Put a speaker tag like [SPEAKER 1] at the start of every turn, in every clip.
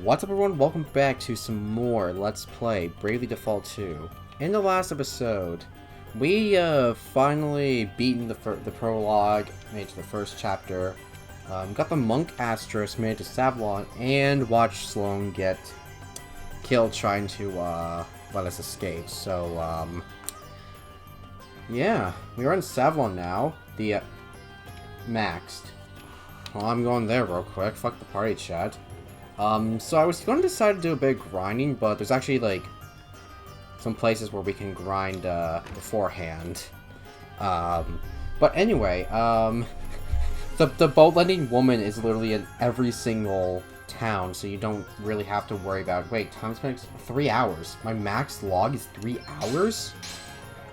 [SPEAKER 1] What's up everyone, welcome back to some more Let's Play Bravely Default 2. In the last episode, we finally beaten the prologue, made it to the first chapter, got the Monk Asterisk, made it to Savlon, and watched Sloan get killed trying to let us escape. So, yeah, we are in Savlon now, the maxed. Well, I'm going there real quick, fuck the party chat. So I was going to decide to do a bit of grinding, but there's actually, like, some places where we can grind, beforehand. But anyway, the boat lending woman is literally in every single town, so you don't really have to worry about, wait, time spent 3 hours. My max log is 3 hours?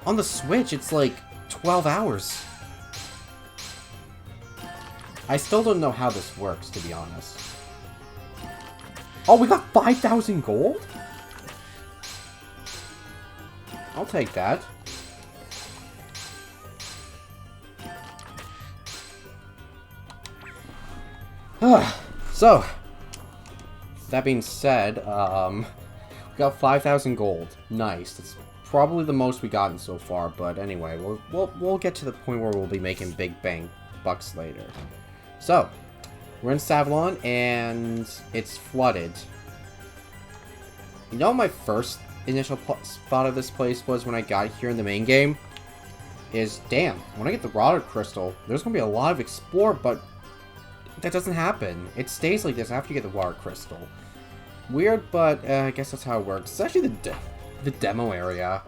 [SPEAKER 1] On the Switch, it's like 12 hours. I still don't know how this works, to be honest. Oh, we got 5,000 gold? I'll take that. So, that being said, we got 5,000 gold. Nice. That's probably the most we've gotten so far, but anyway, we'll get to the point where we'll be making big bang bucks later. So, we're in Savlon, and it's flooded. You know what my first initial thought of this place was when I got here in the main game? Is, damn, when I get the Water Crystal, there's going to be a lot of explore, but that doesn't happen. It stays like this after you get the Water Crystal. Weird, but I guess that's how it works. It's actually the demo area.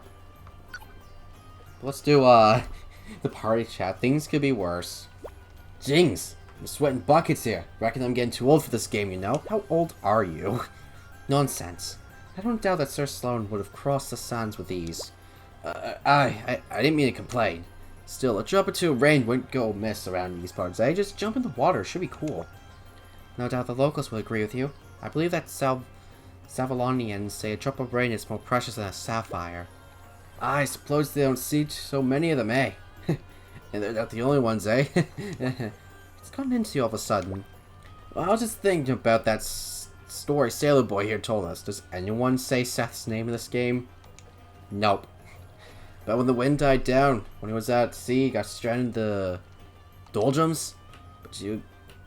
[SPEAKER 1] Let's do, the party chat. Things could be worse. Jings! I'm sweating buckets here. Reckon I'm getting too old for this game, you know? How old are you? Nonsense. I don't doubt that Sir Sloan would have crossed the sands with ease. I didn't mean to complain. Still, a drop or two of rain wouldn't go amiss around these parts, eh? Just jump in the water, should be cool. No doubt the locals will agree with you. I believe that Savalonians say a drop of rain is more precious than a sapphire. I suppose they don't see so many of them, eh? And they're not the only ones, eh? It's gotten into you all of a sudden. Well, I was just thinking about that story Sailor Boy here told us. Does anyone say Seth's name in this game? Nope. But when the wind died down, when he was at sea, he got stranded in the doldrums?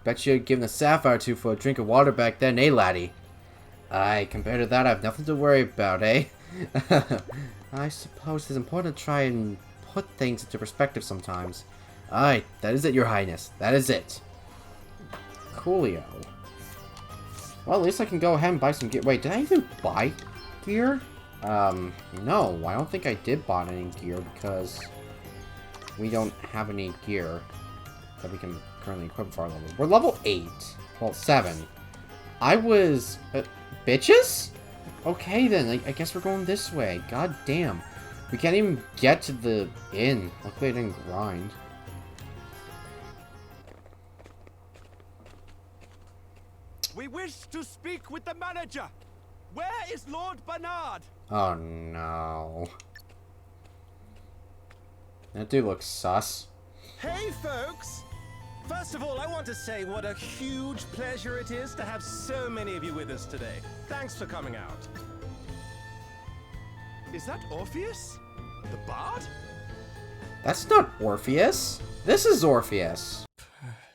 [SPEAKER 1] Bet you had given a sapphire to for a drink of water back then, eh, laddie? Aye, compared to that, I have nothing to worry about, eh? I suppose it's important to try and put things into perspective sometimes. Aye, that is it, your highness. That is it. Coolio. Well, at least I can go ahead and buy some gear. Wait, did I even buy gear? No, I don't think I did buy any gear because we don't have any gear that we can currently equip for our level. We're level 8. Well, 7. I was... bitches? Okay, then. I guess we're going this way. God damn. We can't even get to the inn. Luckily I didn't grind.
[SPEAKER 2] We wish to speak with the manager. Where is Lord Bernard?
[SPEAKER 1] Oh no. That dude looks sus.
[SPEAKER 3] Hey folks! First of all, I want to say what a huge pleasure it is to have so many of you with us today. Thanks for coming out.
[SPEAKER 2] Is that Orpheus? The bard?
[SPEAKER 1] That's not Orpheus. This is Orpheus.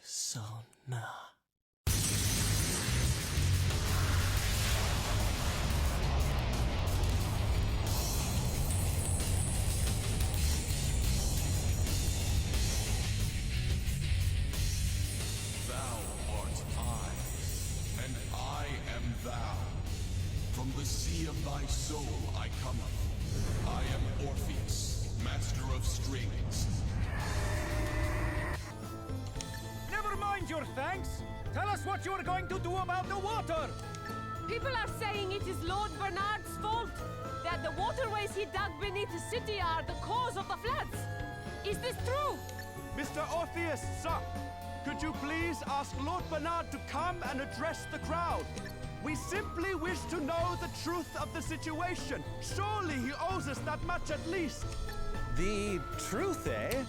[SPEAKER 3] Persona.
[SPEAKER 4] From the sea of thy soul I cometh. I am Orpheus, master of strings.
[SPEAKER 2] Never mind your thanks. Tell us what you are going to do about the water.
[SPEAKER 5] People are saying it is Lord Bernard's fault. That the waterways he dug beneath the city are the cause of the floods. Is this true?
[SPEAKER 2] Mr. Orpheus, sir, could you please ask Lord Bernard to come and address the crowd? We simply wish to know the truth of the situation. Surely he owes us that much at least.
[SPEAKER 3] The truth, eh?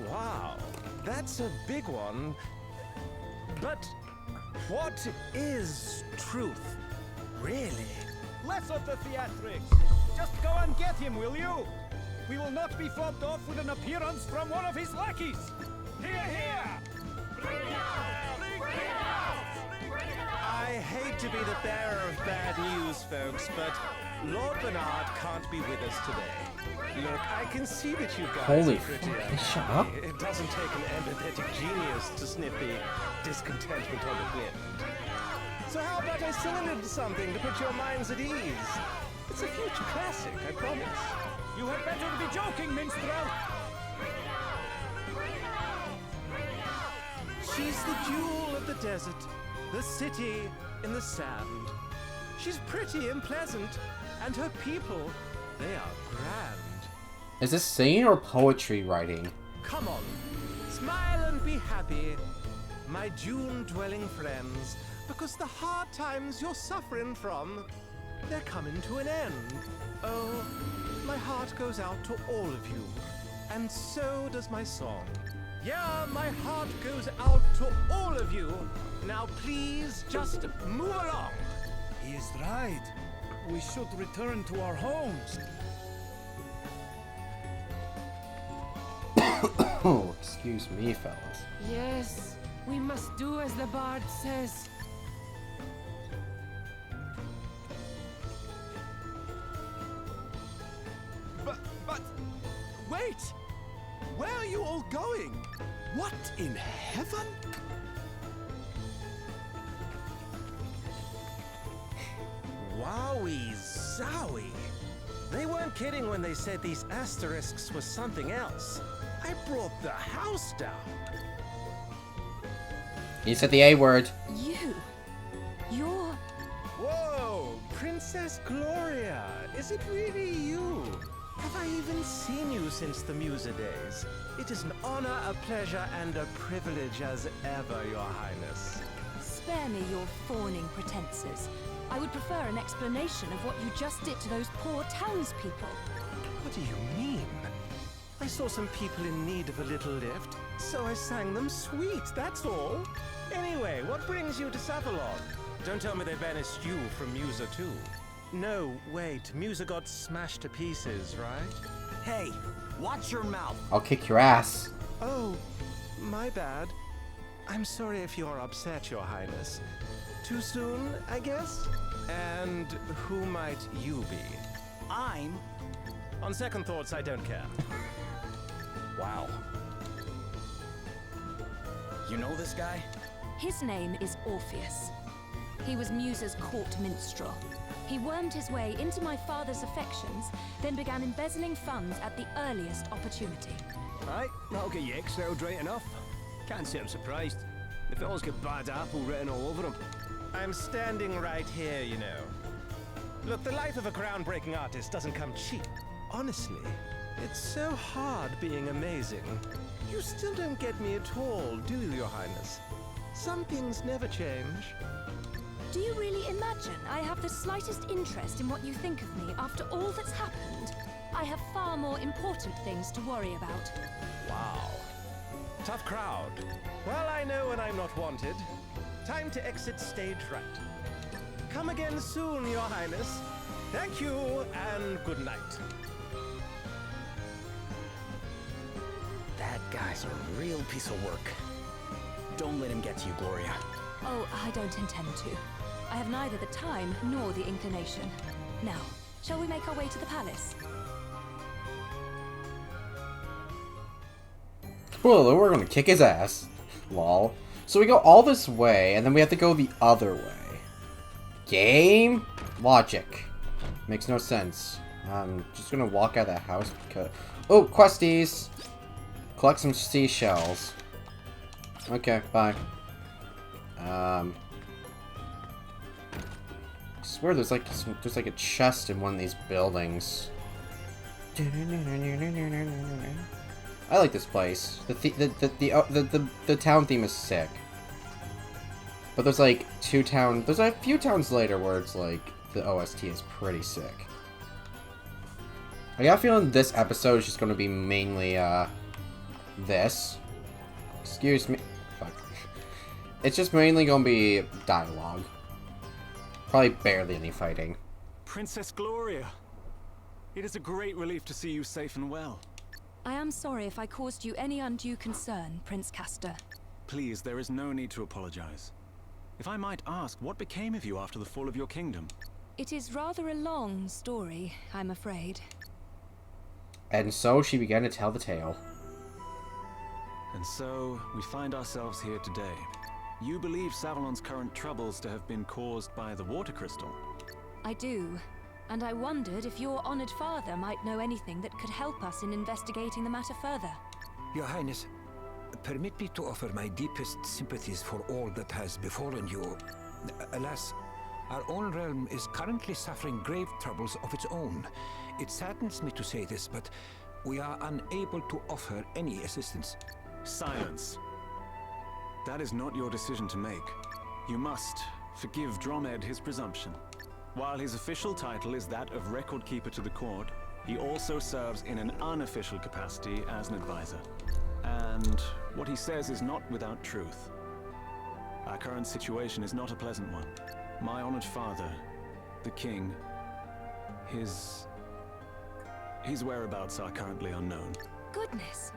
[SPEAKER 3] Wow, that's a big one. But what is truth? Really?
[SPEAKER 2] Less of the theatrics. Just go and get him, will you? We will not be fobbed off with an appearance from one of his lackeys. Here, here! Bring it out! Bring it out! Bring it out!
[SPEAKER 3] I hate to be the bearer of bad news, folks, but Lord Bernard can't be with us today. Look, I can see that you guys
[SPEAKER 1] Holy
[SPEAKER 3] are pretty
[SPEAKER 1] fuck, shut up.
[SPEAKER 3] It doesn't take an empathetic genius to sniff the discontentment on the wind. So how about I sing a little something to put your minds at ease? It's a future classic, I promise.
[SPEAKER 2] You had better be joking, minstrel!
[SPEAKER 3] She's the jewel of the desert, the city in the sand. She's pretty and pleasant, and her people, they are grand.
[SPEAKER 1] Is this singing or poetry writing?
[SPEAKER 3] Come on, smile and be happy, my June-dwelling friends, because the hard times you're suffering from, they're coming to an end. Oh, my heart goes out to all of you, and so does my song. Yeah, my heart goes out to all of you. Now please, just move along.
[SPEAKER 2] He is right. We should return to our homes.
[SPEAKER 1] Oh, excuse me, fellas.
[SPEAKER 5] Yes, we must do as the bard says.
[SPEAKER 2] But, wait! Where are you all going? What in heaven?
[SPEAKER 3] Wowie zowie. They weren't kidding when they said these asterisks were something else. I brought the house down.
[SPEAKER 1] You said the A word.
[SPEAKER 5] You're...
[SPEAKER 3] Whoa, Princess Gloria, is it really you? Have I even seen you since the Musa days? It is an honor, a pleasure, and a privilege as ever, Your Highness.
[SPEAKER 6] Spare me your fawning pretenses. I would prefer an explanation of what you just did to those poor townspeople.
[SPEAKER 3] What do you mean? I saw some people in need of a little lift, so I sang them sweet, that's all. Anyway, what brings you to Savalon? Don't tell me they banished you from Musa too. No, wait, Musa got smashed to pieces, right?
[SPEAKER 2] Hey, watch your mouth.
[SPEAKER 1] I'll kick your ass.
[SPEAKER 3] Oh, my bad. I'm sorry if you're upset, Your Highness. Too soon, I guess? And who might you be?
[SPEAKER 2] I'm...
[SPEAKER 3] On second thoughts, I don't care.
[SPEAKER 2] Wow. You know this guy?
[SPEAKER 6] His name is Orpheus. He was Musa's court minstrel. He wormed his way into my father's affections, then began embezzling funds at the earliest opportunity.
[SPEAKER 7] Right, that'll get you exiled right enough. Can't say I'm surprised. The fellow's got bad apple written all over him.
[SPEAKER 3] I'm standing right here, you know. Look, the life of a groundbreaking artist doesn't come cheap. Honestly, it's so hard being amazing. You still don't get me at all, do you, Your Highness? Some things never change.
[SPEAKER 6] Do you really imagine I have the slightest interest in what you think of me after all that's happened? I have far more important things to worry about.
[SPEAKER 3] Wow. Tough crowd. Well, I know when I'm not wanted. Time to exit stage right. Come again soon, Your Highness. Thank you, and good night.
[SPEAKER 2] That guy's a real piece of work. Don't let him get to you, Gloria.
[SPEAKER 6] Oh, I don't intend to. I have neither the time nor the inclination. Now, shall we make our way to the palace?
[SPEAKER 1] Well, we're gonna kick his ass. Lol. So we go all this way, and then we have to go the other way. Game? Logic. Makes no sense. I'm just gonna walk out of that house because... Oh, questies! Collect some seashells. Okay, bye. I swear there's like a chest in one of these buildings. I like this place. The town theme is sick. But there's like there's a few towns later where it's like the OST is pretty sick. I got a feeling this episode is just gonna be mainly this. Excuse me. Fuck. It's just mainly gonna be dialogue. probably barely any fighting.
[SPEAKER 8] Princess Gloria, it is a great relief to see you safe and well.
[SPEAKER 6] I am sorry if I caused you any undue concern, Prince Castor.
[SPEAKER 8] Please, there is no need to apologize. If I might ask, what became of you after the fall of your kingdom?
[SPEAKER 6] It is rather a long story, I'm afraid.
[SPEAKER 1] And so she began to tell the tale.
[SPEAKER 8] And so, we find ourselves here today. You believe Savalon's current troubles to have been caused by the water crystal?
[SPEAKER 6] I do, and I wondered if your honored father might know anything that could help us in investigating the matter further.
[SPEAKER 9] Your Highness, permit me to offer my deepest sympathies for all that has befallen you. Alas, our own realm is currently suffering grave troubles of its own. It saddens me to say this, but we are unable to offer any assistance.
[SPEAKER 8] Silence. That is not your decision to make. You must forgive Dromed his presumption. While his official title is that of Record Keeper to the court, he also serves in an unofficial capacity as an advisor. And what he says is not without truth. Our current situation is not a pleasant one. My honored father, the king, his whereabouts are currently unknown.
[SPEAKER 6] Goodness.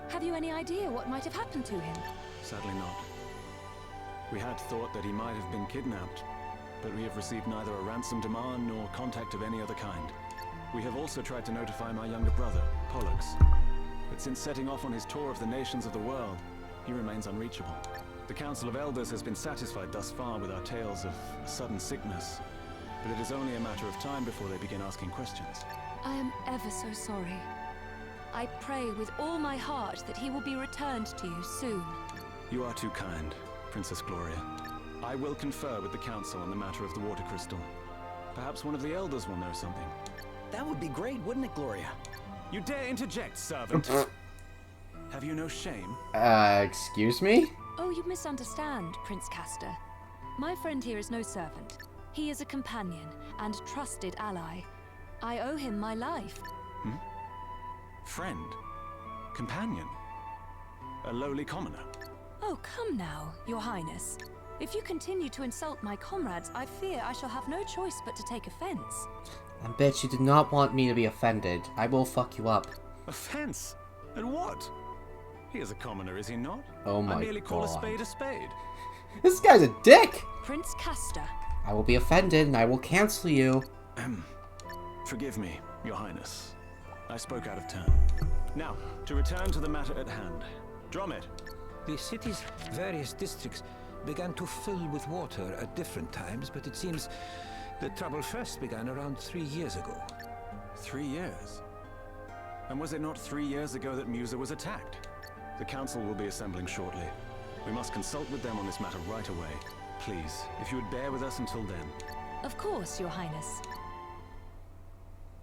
[SPEAKER 6] Have you any idea what might have happened to him?
[SPEAKER 8] Sadly not. We had thought that he might have been kidnapped, but we have received neither a ransom demand nor contact of any other kind. We have also tried to notify my younger brother, Pollux, but since setting off on his tour of the nations of the world, he remains unreachable. The Council of Elders has been satisfied thus far with our tales of a sudden sickness, but it is only a matter of time before they begin asking questions.
[SPEAKER 6] I am ever so sorry. I pray with all my heart that he will be returned to you soon.
[SPEAKER 8] You are too kind, Princess Gloria. I will confer with the Council on the matter of the water crystal. Perhaps one of the Elders will know something.
[SPEAKER 10] That would be great, wouldn't it, Gloria?
[SPEAKER 8] You dare interject, servant? Have you no shame?
[SPEAKER 1] Excuse me?
[SPEAKER 6] Oh, you misunderstand, Prince Castor. My friend here is no servant. He is a companion and trusted ally. I owe him my life.
[SPEAKER 8] Friend? Companion? A lowly commoner?
[SPEAKER 6] Oh, come now, Your Highness. If you continue to insult my comrades, I fear I shall have no choice but to take offense.
[SPEAKER 1] I bet you did not want me to be offended. I will fuck you up.
[SPEAKER 8] Offense? At what? He is a commoner, is he not?
[SPEAKER 1] Oh my
[SPEAKER 8] I merely call
[SPEAKER 1] God.
[SPEAKER 8] a spade a spade.
[SPEAKER 1] This guy's a dick!
[SPEAKER 6] Prince Castor.
[SPEAKER 1] I will be offended and I will cancel you.
[SPEAKER 8] Forgive me, Your Highness. I spoke out of turn. Now, to return to the matter at hand. Dromed.
[SPEAKER 9] The city's various districts began to fill with water at different times, but it seems the trouble first began around 3 years ago.
[SPEAKER 8] 3 years? And was it not 3 years ago that Musa was attacked? The Council will be assembling shortly. We must consult with them on this matter right away. Please, if you would bear with us until then.
[SPEAKER 6] Of course, Your Highness.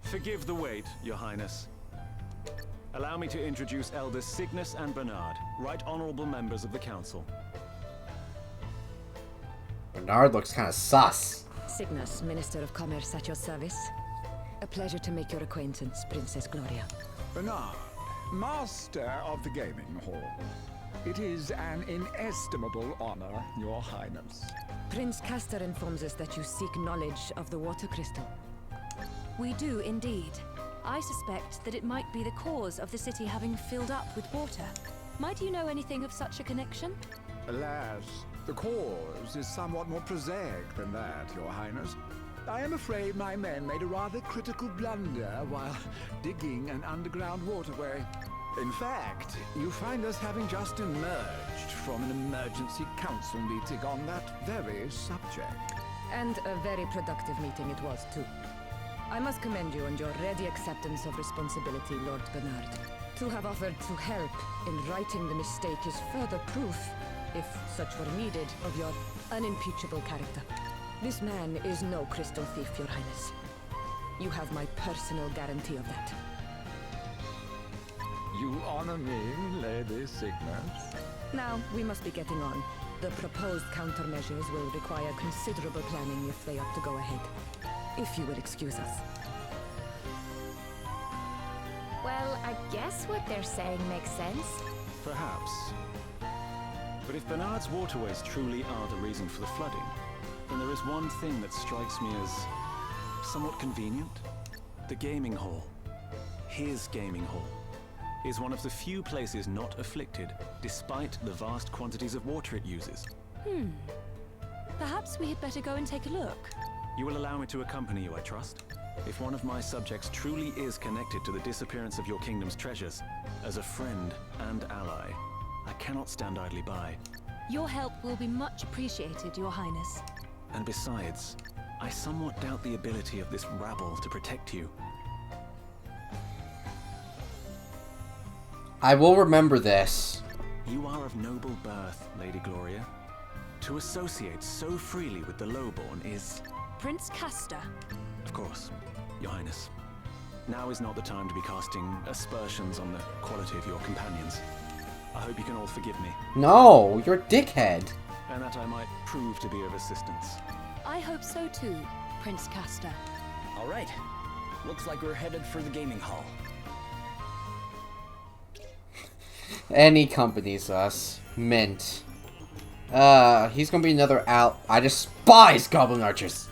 [SPEAKER 8] Forgive the wait, Your Highness. Allow me to introduce Elders Cygnus and Bernard, right honorable members of the Council.
[SPEAKER 1] Bernard looks kind of sus.
[SPEAKER 11] Cygnus, Minister of Commerce at your service. A pleasure to make your acquaintance, Princess Gloria.
[SPEAKER 12] Bernard, Master of the Gaming Hall. It is an inestimable honor, Your Highness.
[SPEAKER 11] Prince Castor informs us that you seek knowledge of the water crystal.
[SPEAKER 6] We do indeed. I suspect that it might be the cause of the city having filled up with water. Might you know anything of such a connection?
[SPEAKER 12] Alas, the cause is somewhat more prosaic than that, Your Highness. I am afraid my men made a rather critical blunder while digging an underground waterway. In fact, you find us having just emerged from an emergency council meeting on that very subject.
[SPEAKER 11] And a very productive meeting it was, too. I must commend you on your ready acceptance of responsibility, Lord Bernard. To have offered to help in righting the mistake is further proof, if such were needed, of your unimpeachable character. This man is no crystal thief, Your Highness. You have my personal guarantee of that.
[SPEAKER 12] You honor me, Lady Cygnus.
[SPEAKER 11] Now, we must be getting on. The proposed countermeasures will require considerable planning if they are to go ahead. If you will excuse us.
[SPEAKER 13] Well, I guess what they're saying makes sense.
[SPEAKER 8] Perhaps. But if Bernard's waterways truly are the reason for the flooding, then there is one thing that strikes me as somewhat convenient. The gaming hall, his gaming hall, is one of the few places not afflicted, despite the vast quantities of water it uses.
[SPEAKER 6] Perhaps we had better go and take a look.
[SPEAKER 8] You will allow me to accompany you, I trust? If one of my subjects truly is connected to the disappearance of your kingdom's treasures, as a friend and ally, I cannot stand idly by.
[SPEAKER 6] Your help will be much appreciated, Your Highness.
[SPEAKER 8] And besides, I somewhat doubt the ability of this rabble to protect you.
[SPEAKER 1] I will remember this.
[SPEAKER 8] You are of noble birth, Lady Gloria. To associate so freely with the lowborn is...
[SPEAKER 6] Prince Castor.
[SPEAKER 8] Of course, Your Highness. Now is not the time to be casting aspersions on the quality of your companions. I hope you can all forgive me.
[SPEAKER 1] No, you're a dickhead.
[SPEAKER 8] And that I might prove to be of assistance.
[SPEAKER 6] I hope so too, Prince Castor.
[SPEAKER 10] All right. Looks like we're headed for the gaming hall.
[SPEAKER 1] And he accompanies us. Mint. He's gonna be another I despise goblin archers.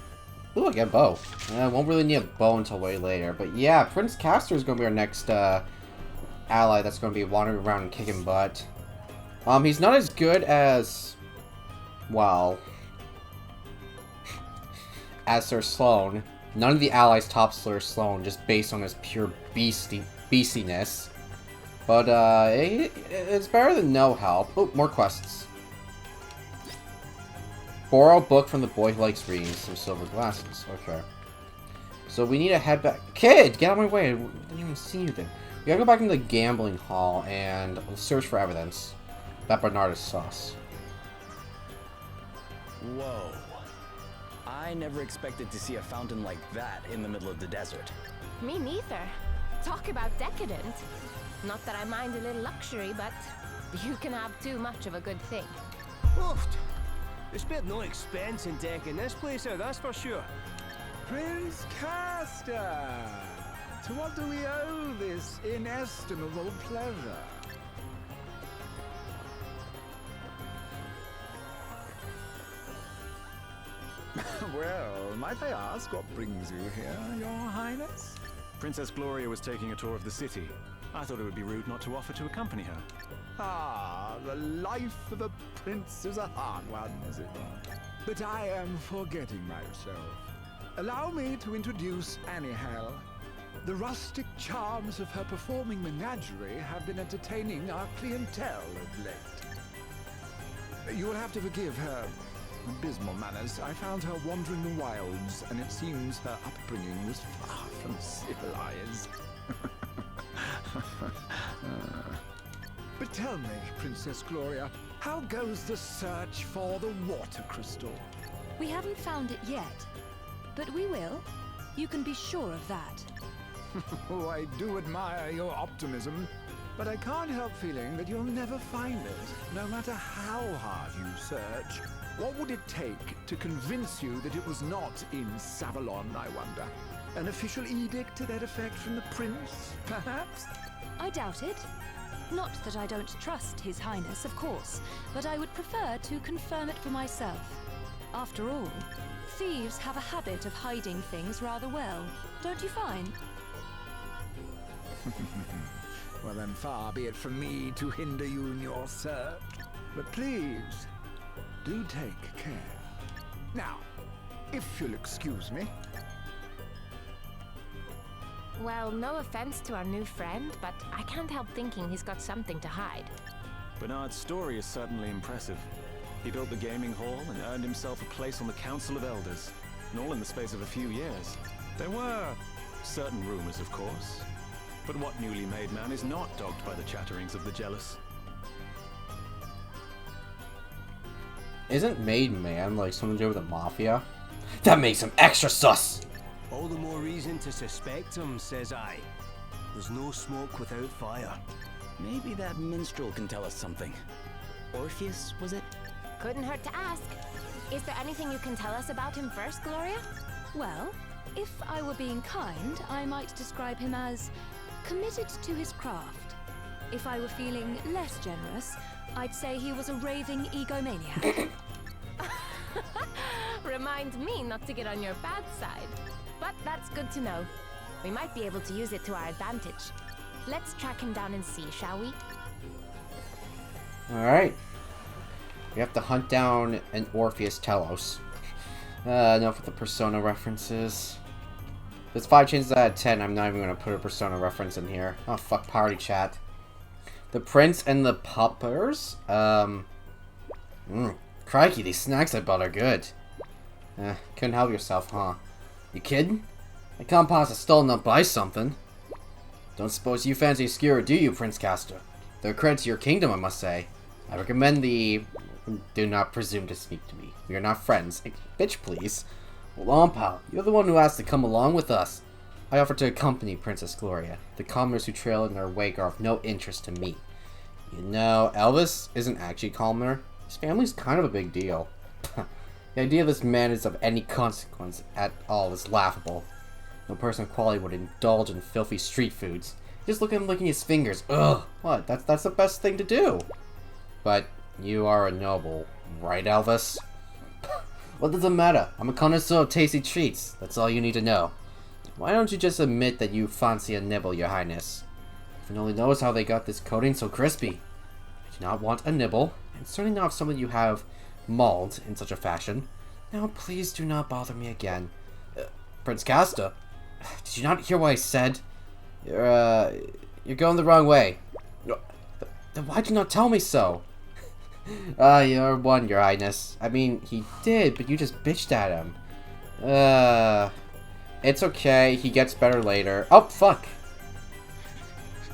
[SPEAKER 1] Ooh, I get a bow. I won't really need a bow until way later. But yeah, Prince Castor is gonna be our next, ally that's gonna be wandering around and kicking butt. He's not as good as... well... as Sir Sloan. None of the allies top Sir Sloan, just based on his pure beastiness. But, it's better than no help. Oh, more quests. Borrow a book from the boy who likes reading. Some silver glasses. Okay. So we need to head back. Kid! Get out of my way! I didn't even see you there. We gotta go back into the gambling hall and search for evidence. That Bernard is sus.
[SPEAKER 10] Whoa. I never expected to see a fountain like that in the middle of the desert.
[SPEAKER 13] Me neither. Talk about decadent. Not that I mind a little luxury, but you can have too much of a good thing.
[SPEAKER 7] Oof. There's been no expense in decking this place out, that's for sure.
[SPEAKER 12] Prince Castor! To what do we owe this inestimable pleasure? Well, might I ask what brings you here, Your Highness?
[SPEAKER 8] Princess Gloria was taking a tour of the city. I thought it would be rude not to offer to accompany her.
[SPEAKER 12] Ah, the life of a prince is a hard one, is it not? But I am forgetting myself. Allow me to introduce Anihel. The rustic charms of her performing menagerie have been entertaining our clientele of late. You will have to forgive her abysmal manners. I found her wandering the wilds, and it seems her upbringing was far from civilized. But tell me, Princess Gloria, how goes the search for the water crystal?
[SPEAKER 6] We haven't found it yet, but we will. You can be sure of that.
[SPEAKER 12] Oh, I do admire your optimism, but I can't help feeling that you'll never find it, no matter how hard you search. What would it take to convince you that it was not in Savalon, I wonder? An official edict to that effect from the prince, perhaps?
[SPEAKER 6] I doubt it. Not that I don't trust His Highness, of course, but I would prefer to confirm it for myself. After all, thieves have a habit of hiding things rather well, don't you find?
[SPEAKER 12] Well, then far be it from me to hinder you in your search. But please, do take care. Now, if you'll excuse me.
[SPEAKER 13] Well, no offense to our new friend, but I can't help thinking he's got something to hide.
[SPEAKER 8] Bernard's story is certainly impressive. He built the gaming hall and earned himself a place on the Council of Elders, and all in the space of a few years. There were certain rumors, of course, but what newly made man is not dogged by the chatterings of the jealous?
[SPEAKER 1] Isn't made man like something to do with the mafia? That makes him extra sus!
[SPEAKER 7] All the more reason to suspect him, says I. There's no smoke without fire.
[SPEAKER 10] Maybe that minstrel can tell us something. Orpheus, was it?
[SPEAKER 13] Couldn't hurt to ask. Is there anything you can tell us about him first, Gloria?
[SPEAKER 6] Well, if I were being kind, I might describe him as committed to his craft. If I were feeling less generous, I'd say he was a raving egomaniac.
[SPEAKER 13] remind me not to get on your bad side. But that's good to know. We might be able to use it to our advantage. Let's track him down and see, shall we?
[SPEAKER 1] Alright. We have to hunt down an Orpheus Telos. Enough with the Persona references. There's 5 chances out of 10 I'm not even going to put a Persona reference in here. Oh, fuck party chat. The Prince and the Puppers? Crikey, these snacks I bought are good. Couldn't help yourself, huh? You kidding? I can't possibly still not buy something. Don't suppose you fancy a skewer, do you, Prince Castor? They're a credit to your kingdom, I must say. I recommend the... Do not presume to speak to me. We are not friends. Bitch, please. Hold on, pal. You're the one who asked to come along with us. I offer to accompany Princess Gloria. The commoners who trail in her wake are of no interest to me. You know, Elvis isn't actually commoner. His family's kind of a big deal. The idea this man is of any consequence at all is laughable. No person of quality would indulge in filthy street foods. Just look at him licking his fingers. Ugh! What? That's the best thing to do. But you are a noble, right, Elvis? What does it matter? I'm a connoisseur of tasty treats. That's all you need to know. Why don't you just admit that you fancy a nibble, your highness? Heaven only knows how they got this coating so crispy. I do not want a nibble, and certainly not something you have mauled in such a fashion. Now, please do not bother me again. Prince Castor, did you not hear what I said? You're going the wrong way. Then why'd you not tell me so? You're one, your highness. I mean, he did, but you just bitched at him. It's okay. He gets better later. Oh, fuck.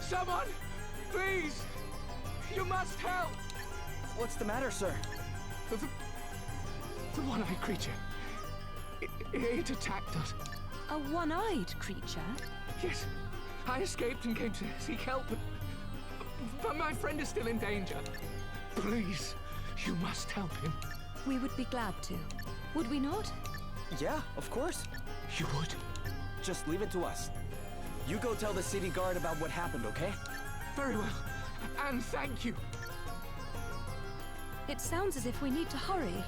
[SPEAKER 12] Someone! Please! You must help!
[SPEAKER 10] What's the matter, sir?
[SPEAKER 12] The one-eyed creature. It attacked us.
[SPEAKER 6] A one-eyed creature?
[SPEAKER 12] Yes. I escaped and came to seek help, but my friend is still in danger. Please, you must help him.
[SPEAKER 6] We would be glad to. Would we not?
[SPEAKER 10] Yeah, of course.
[SPEAKER 12] You would?
[SPEAKER 10] Just leave it to us. You go tell the city guard about what happened, okay?
[SPEAKER 12] Very well. And thank you.
[SPEAKER 6] It sounds as if we need to hurry.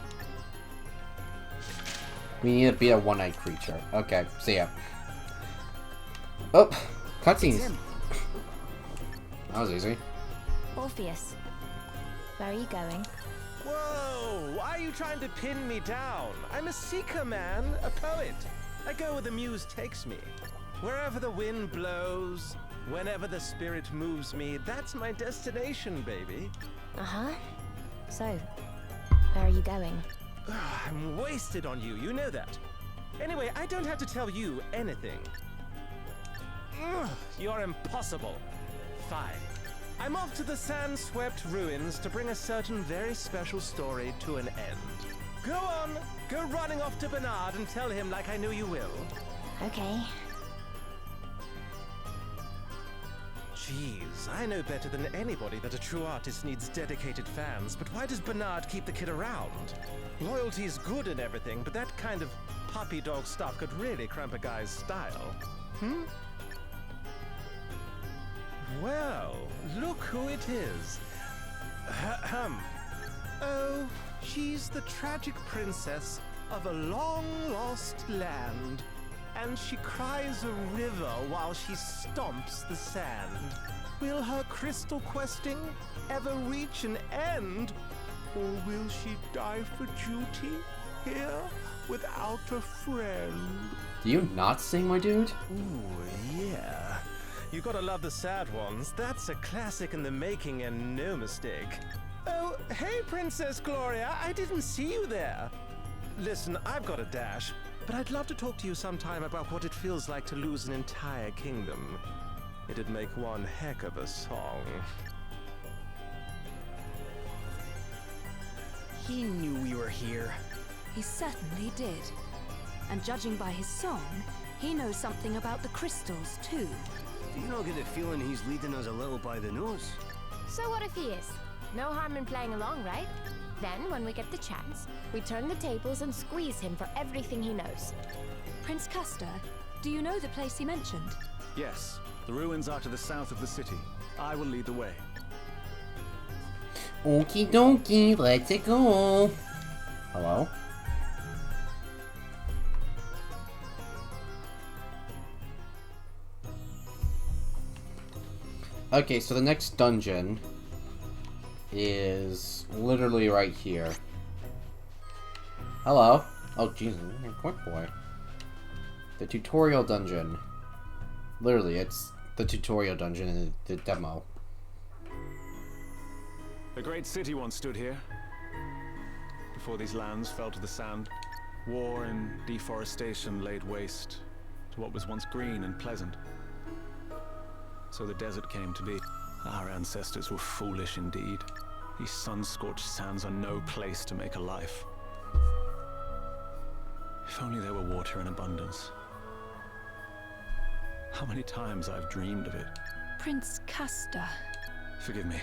[SPEAKER 1] We need to beat a one-eyed creature. Okay, see ya. Oh, cutscenes. That was easy.
[SPEAKER 13] Orpheus, where are you going?
[SPEAKER 3] Whoa! Why are you trying to pin me down? I'm a seeker, man. A poet. I go where the muse takes me. Wherever the wind blows, whenever the spirit moves me, that's my destination, baby.
[SPEAKER 13] Uh-huh. So, where are you going?
[SPEAKER 3] I'm wasted on you, you know that. Anyway, I don't have to tell you anything. You're impossible. Fine. I'm off to the sand-swept ruins to bring a certain very special story to an end. Go on, go running off to Bernard and tell him like I knew you will.
[SPEAKER 13] Okay.
[SPEAKER 3] Jeez, I know better than anybody that a true artist needs dedicated fans, but why does Bernard keep the kid around? Loyalty's good and everything, but that kind of puppy dog stuff could really cramp a guy's style. Well, look who it is. Ahem. Oh, she's the tragic princess of a long-lost land. And she cries a river while she stomps the sand. Will her crystal questing ever reach an end? Or will she die for duty here without a friend?
[SPEAKER 1] Do you not sing, my dude?
[SPEAKER 3] Ooh, yeah. You gotta love the sad ones. That's a classic in the making and no mistake. Oh, hey, Princess Gloria. I didn't see you there. Listen, I've got a dash. But I'd love to talk to you sometime about what it feels like to lose an entire kingdom. It'd make one heck of a song.
[SPEAKER 10] He knew we were here.
[SPEAKER 6] He certainly did. And judging by his song, he knows something about the crystals, too.
[SPEAKER 7] Do you not get the feeling he's leading us a little by the nose?
[SPEAKER 13] So what if he is? No harm in playing along, right? Then, when we get the chance, we turn the tables and squeeze him for everything he knows.
[SPEAKER 6] Prince Castor, do you know the place he mentioned?
[SPEAKER 8] Yes, the ruins are to the south of the city. I will lead the way.
[SPEAKER 1] Okie dokie, let's go. Hello? Okay, so the next dungeon is literally right here. Hello. Oh, Jesus, you're a quick boy. The tutorial dungeon. Literally, it's the tutorial dungeon in the demo.
[SPEAKER 8] The great city once stood here, before these lands fell to the sand. War and deforestation laid waste to what was once green and pleasant. So the desert came to be. Our ancestors were foolish indeed. These sun-scorched sands are no place to make a life. If only there were water in abundance. How many times I've dreamed of it.
[SPEAKER 6] Prince Castor.
[SPEAKER 8] Forgive me.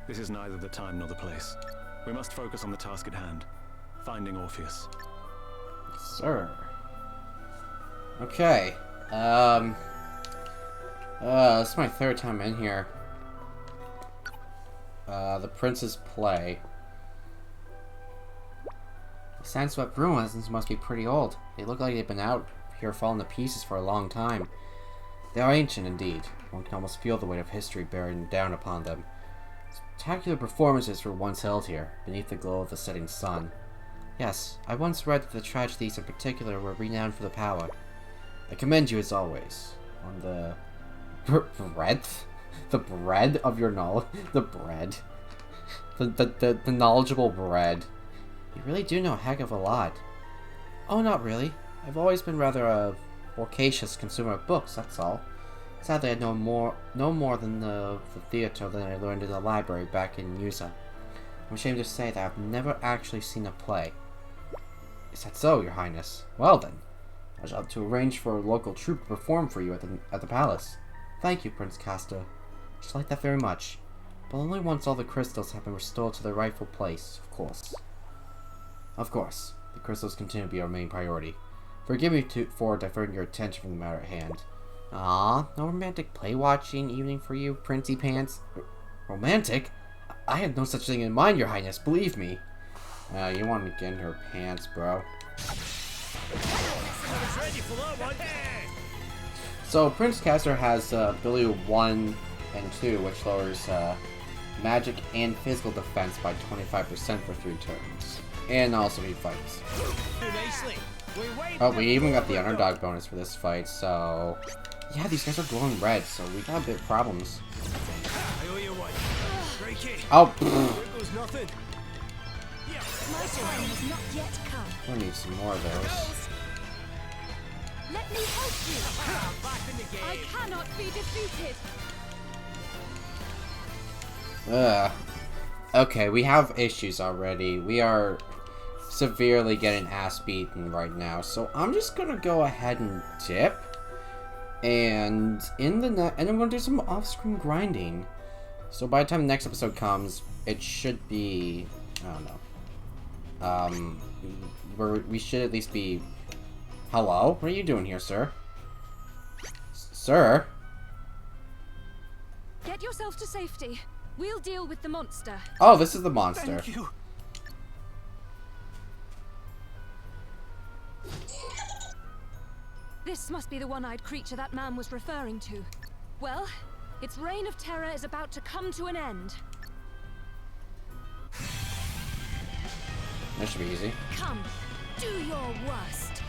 [SPEAKER 8] This is neither the time nor the place. We must focus on the task at hand. Finding Orpheus.
[SPEAKER 1] Sir. Okay. This is my third time in here. The Prince's Play. The sand-swept ruins must be pretty old. They look like they've been out here falling to pieces for a long time. They are ancient indeed. One can almost feel the weight of history bearing down upon them. Spectacular performances were once held here, beneath the glow of the setting sun. Yes, I once read that the tragedies in particular were renowned for the power. I commend you as always. On the breadth? The bread of your knowledge? The bread. The knowledgeable bread. You really do know a heck of a lot. Oh, not really. I've always been rather a voracious consumer of books, that's all. Sadly, I know more than the theater than I learned in the library back in Yuza. I'm ashamed to say that I've never actually seen a play. Is that so, Your Highness? Well then, I shall have to arrange for a local troupe to perform for you at the palace. Thank you, Prince Castor. I should like that very much, but only once all the crystals have been restored to their rightful place, of course. Of course, the crystals continue to be our main priority. Forgive me for diverting your attention from the matter at hand. Ah, no romantic play-watching evening for you, Princey Pants? Romantic? I had no such thing in mind, Your Highness, believe me. You want to get in her pants, bro. So, Prince Castor has ability 1 and 2, which lowers magic and physical defense by 25% for 3 turns. And also he fights. Oh, we even got the underdog bonus for this fight, so... Yeah, these guys are glowing red, so we got a bit of problems. Oh,
[SPEAKER 6] My time has not yet come.
[SPEAKER 1] we need some more of those.
[SPEAKER 6] Let me help you. I cannot be defeated.
[SPEAKER 1] Ugh. Okay, we have issues already. We are severely getting ass beaten right now, so I'm just gonna go ahead and dip. And I'm gonna do some off-screen grinding. So by the time the next episode comes, it should be, I don't know. We should at least be. Hello? What are you doing here, sir? Sir?
[SPEAKER 6] Get yourself to safety. We'll deal with the monster.
[SPEAKER 1] Oh, this is the monster.
[SPEAKER 3] Thank you.
[SPEAKER 6] This must be the one-eyed creature that man was referring to. Well, its reign of terror is about to come to an end.
[SPEAKER 1] That should be easy.
[SPEAKER 6] Come, do your worst.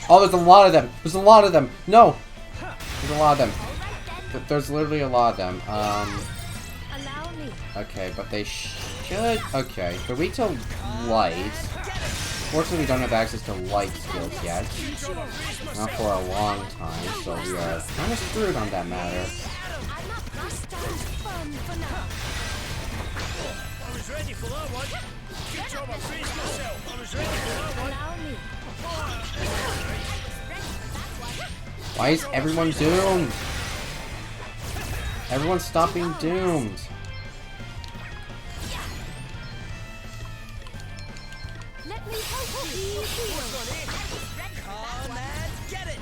[SPEAKER 1] Oh, there's a lot of them. There's a lot of them. No. There's a lot of them. There's literally a lot of them.
[SPEAKER 6] Allow me.
[SPEAKER 1] Okay, but they should. Okay, they're weak to light. Fortunately, we don't have access to light skills yet. Not for a long time, so we are kind of screwed on that matter.
[SPEAKER 3] I was ready for that one. Good job, I braced myself. I was ready for that one.
[SPEAKER 1] Why is everyone doomed? Everyone's stop being doomed.
[SPEAKER 6] Let me help you heal.
[SPEAKER 3] Come and get it.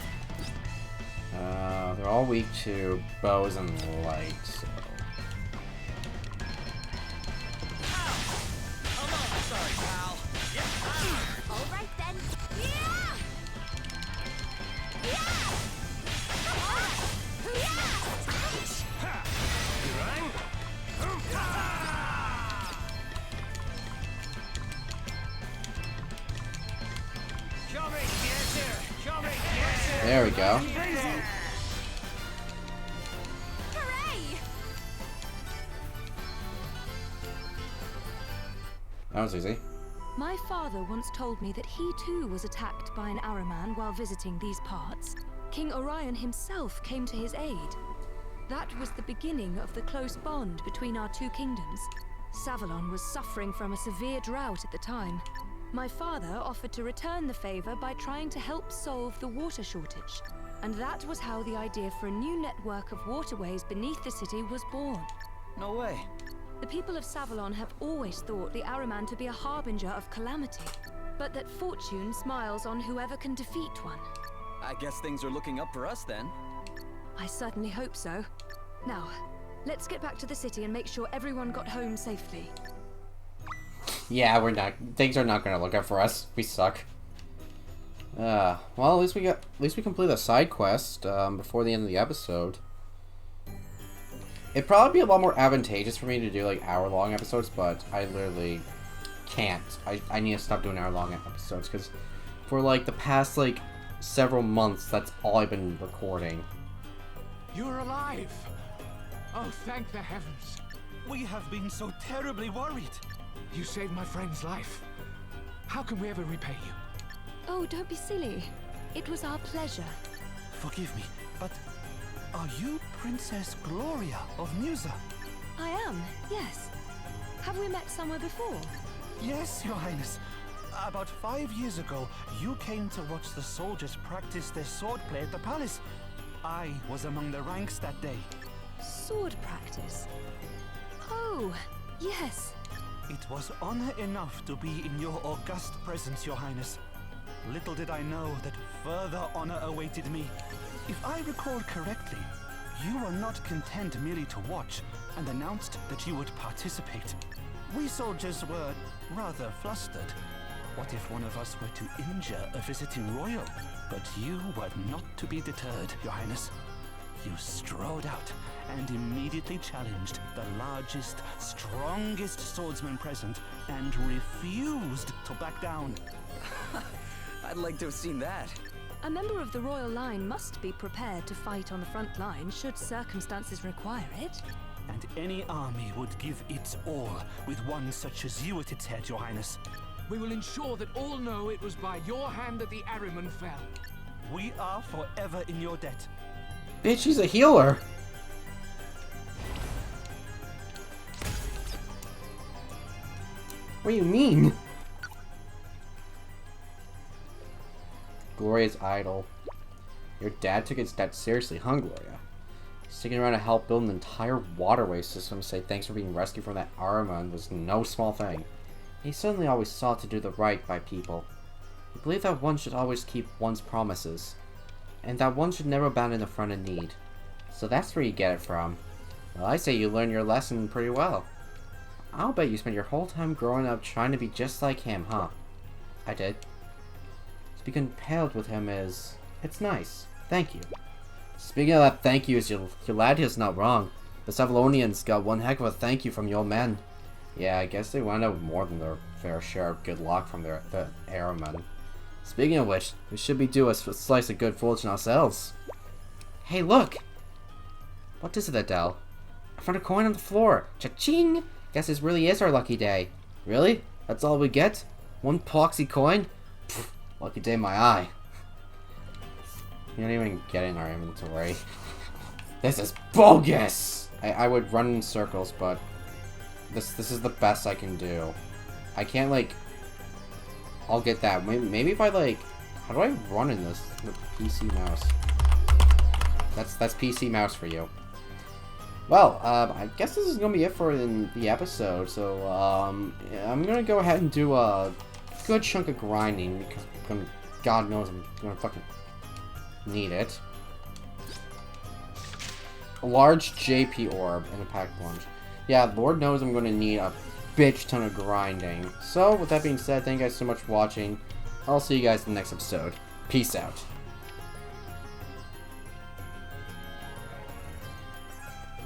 [SPEAKER 1] They're all weak to bows and light. So.
[SPEAKER 3] Come on, sorry, pal.
[SPEAKER 13] All right then. Yeah! Yeah! Come on! Yeah!
[SPEAKER 1] There we go. That was easy.
[SPEAKER 6] My father once told me that he too was attacked by an Ahriman while visiting these parts. King Orion himself came to his aid. That was the beginning of the close bond between our two kingdoms. Savalon was suffering from a severe drought at the time. My father offered to return the favor by trying to help solve the water shortage. And that was how the idea for a new network of waterways beneath the city was born.
[SPEAKER 10] No way.
[SPEAKER 6] The people of Savalon have always thought the Ahriman to be a harbinger of calamity, but that fortune smiles on whoever can defeat one.
[SPEAKER 10] I guess things are looking up for us then.
[SPEAKER 6] I certainly hope so. Now, let's get back to the city and make sure everyone got home safely.
[SPEAKER 1] Yeah, we're not. Things are not gonna look up for us. We suck. Well, at least we completed a side quest before the end of the episode. It'd probably be a lot more advantageous for me to do like hour-long episodes, but I literally can't. I need to stop doing hour-long episodes because for like the past like several months, that's all I've been recording.
[SPEAKER 12] You're alive! Oh, thank the heavens!
[SPEAKER 2] We have been so terribly worried.
[SPEAKER 12] You saved my friend's life. How can we ever repay you?
[SPEAKER 6] Oh, don't be silly. It was our pleasure.
[SPEAKER 2] Forgive me, but are you Princess Gloria of Musa?
[SPEAKER 6] I am, yes. Have we met somewhere before?
[SPEAKER 2] Yes, Your Highness. About 5 years ago, you came to watch the soldiers practice their swordplay at the palace. I was among the ranks that day.
[SPEAKER 6] Sword practice? Oh, yes.
[SPEAKER 2] It was honor enough to be in your august presence, Your Highness. Little did I know that further honor awaited me. If I recall correctly, you were not content merely to watch and announced that you would participate. We soldiers were rather flustered. What if one of us were to injure a visiting royal? But you were not to be deterred, Your Highness. You strode out and immediately challenged the largest, strongest swordsman present and refused to back down.
[SPEAKER 10] I'd like to have seen that.
[SPEAKER 6] A member of the royal line must be prepared to fight on the front line should circumstances require it.
[SPEAKER 2] And any army would give its all with one such as you at its head, Your Highness.
[SPEAKER 12] We will ensure that all know it was by your hand that the Ahriman fell.
[SPEAKER 2] We are forever in your debt.
[SPEAKER 1] Bitch, he's a healer. What do you mean? Gloria's idol. Your dad took his debt seriously, huh, Gloria? Sticking around to help build an entire waterway system to say thanks for being rescued from that Ahriman was no small thing. He certainly always sought to do the right by people. He believed that one should always keep one's promises, and that one should never abandon a friend in need. So that's where you get it from. Well, I say you learned your lesson pretty well. I'll bet you spent your whole time growing up trying to be just like him, huh? I did. To be compared with him is... it's nice. Thank you. Speaking of that thank yous, your lad here's not wrong. The Savalonians got one heck of a thank you from your men. Yeah, I guess they wound up with more than their fair share of good luck from the Ahriman. Speaking of which, we should be due a slice of good fortune ourselves. Hey, look! What is it, Adele? I found a coin on the floor. Cha-ching! Guess this really is our lucky day. Really? That's all we get? One poxy coin? Pfft, lucky day my eye. You don't even get in our inventory. This is bogus! I would run in circles, but this is the best I can do. I can't, like... I'll get that. Maybe if I, like... How do I run in this? With PC mouse. That's PC mouse for you. Well, I guess this is going to be it for the episode. So, I'm going to go ahead and do a good chunk of grinding. Because God knows I'm going to fucking need it. A large JP orb and a pack plunge. Yeah, Lord knows I'm going to need a bitch ton of grinding. So, with that being said, thank you guys so much for watching. I'll see you guys in the next episode. Peace out.